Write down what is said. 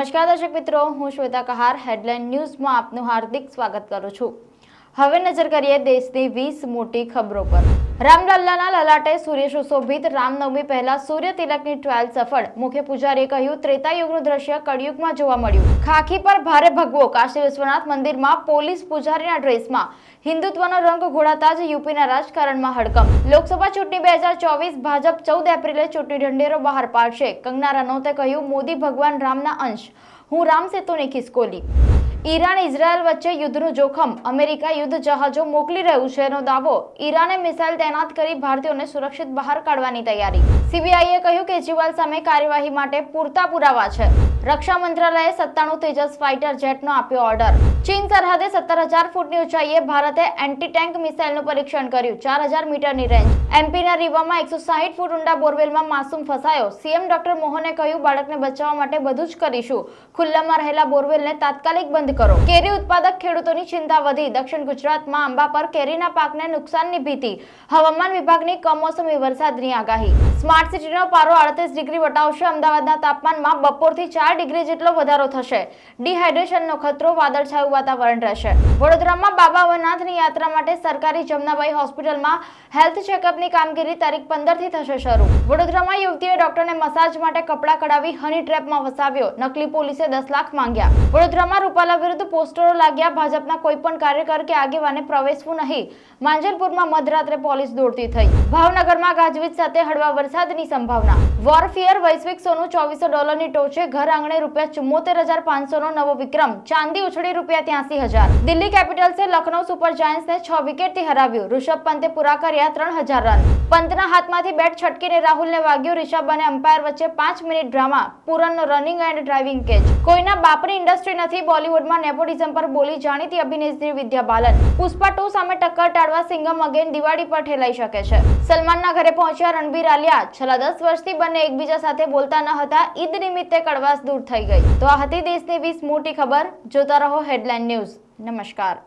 નમસ્કાર દર્શક મિત્રો, હું શ્વેતા કહાર હેડલાઇન ન્યૂઝમાં આપનું હાર્દિક સ્વાગત કરું છું। હવે નજર કરીએ દેશની 20 મોટી ખબરો પર। રામલલ્લાના લલાટે સૂર્ય સુશોભિત રામનવમી પહેલા સૂર્ય તિલકની ટ્રાયલ સફળ। મુખ્ય પૂજારીએ કહ્યું, ત્રેતાયુગનું દ્રશ્ય કળિયુગમાં જોવા મળ્યું। ખાખી પર ભારે ભગવો। કાશી વિશ્વનાથ મંદિરમાં પોલીસ પૂજારીના ડ્રેસમાં હિન્દુત્વનો રંગ ઘોળાતા જ યુપીના રાજકારણમાં હડકંપ। લોકસભા ચૂંટણી 2024 ભાજપ 14 એપ્રિલે ચૂંટણી ઢંઢેરો બહાર પાડશે। કંગના રનૌતે કહ્યું, મોદી ભગવાન રામના અંશ, હું રામ સેતુની ખિસકોલી। ઈરાન ઇઝરાયલ વચ્ચે યુદ્ધનું જોખમ। અમેરિકા યુદ્ધ જહાજો મોકલી રહ્યું છેનો દાવો। ઈરાને મિસાઇલ તૈનાત કરી ભારતીયોને સુરક્ષિત બહાર કાઢવાની તૈયારી। સીબીઆઈએ કહ્યું, કેજરીવાલ સામે કાર્યવાહી માટે પૂરતા પુરાવા છે। રક્ષા મંત્રાલયે 97 તેજસ ફાઇટર જેટનો આપ્યો ઓર્ડર। ચીન સરહદે 17,000 ફૂટની ઊંચાઈએ ભારતે એન્ટી ટેન્ક મિસાઇલનું પરીક્ષણ કર્યું। 4,000 મીટરની રેન્જ। એમપીના રીવામાં 160 ફૂટ ઊંડા બોરવેલમાં માસૂમ ફસાયો। સીએમ ડોક્ટર મોહને કહ્યું, બાળકને બચાવવા માટે બધું જ કરીશું। ખુલ્લામાં રહેલા બોરવેલને તાત્કાલિક બંધ કરો। કેરી ઉત્પાદક ખેડૂતોની ચિંતા વધી। દક્ષિણ ગુજરાતમાં આંબા પર કેરીના પાકને નુકસાનની ભીતિ। હવામાન વિભાગની કમોસમી વરસાદની આગાહી। સ્માર્ટ સિટીનો પારો 38 ડિગ્રી વટાવશે। અમદાવાદના તાપમાનમાં બપોરથી 4 ડિગ્રી જેટલો વધારો થશે। ડિહાઇડ્રેશનનો ખતરો, વાદળછાયું વાતાવરણ રહેશે। વડોદરામાં બાબા અમરનાથની યાત્રા માટે સરકારી જમનાબાઈ હોસ્પિટલમાં હેલ્થ ચેકઅપની કામગીરી તારીખ 15 થી થશે શરૂ। વડોદરામાં યુવતીએ ડોક્ટરને મસાજ માટે કપડાં કઢાવી હની ટ્રેપમાં ફસાવ્યો। નકલી પોલીસે 10 લાખ માંગ્યા। વડોદરામાં રૂપાલા વિરુદ્ધ પોસ્ટરો લાગ્યા। ભાજપના કોઈ પણ કાર્યકર કે આગેવાને પ્રવેશવું નહીં। માંજરપુરમાં મધરાત્રે પોલીસ દોડતી થઈ। ભાવનગરમાં ગાજવીજ સાથે હળવા વરસાદની સંભાવના। વોરફેયર વૈશ્વિક સોનું $2400ની ટોચે। ઘર આંગણે ₹74,500નો નવો વિક્રમ। ચાંદી ઉછળી ₹83,000। દિલ્હી કેપિટલ્સે લખનઉ સુપર જાયન્ટ્સને 6 વિકેટથી હરાવ્યું। ઋષભ પંતે પૂરા કર્યા 3,000 રન। પંતના હાથમાંથી બેટ છટકીને રાહુલને વાગ્યો। રિષભ અને અમ્પાયર વચ્ચે 5 મિનિટ ડ્રામા। પૂરનનો રનિંગ એન્ડ ડ્રાઇવિંગ કેચ। કોઈના બાપની ઇન્ડસ્ટ્રી નથી। બોલિવૂડમાં નેપોટિઝમ પર બોલી જાણીતી અભિનેત્રી વિદ્યા બાલન। પુષ્પા 2 સામે ટક્કર ટાળવા સિંઘમ અગેન દિવાળી પર ઠેલાઈ શકે છે। સલમાનના ઘરે પહોંચ્યા રણબીર આલિયા। છેલ્લા 10 વર્ષથી બંને એકબીજા સાથે બોલતા ન હતા। ઈદ નિમિત્તે કડવાશ દૂર થઈ ગઈ। તો આ હતી દેશની 20 મોટી ખબર। જોતા રહો હેડલાઇન ન્યૂઝ। નમસ્કાર।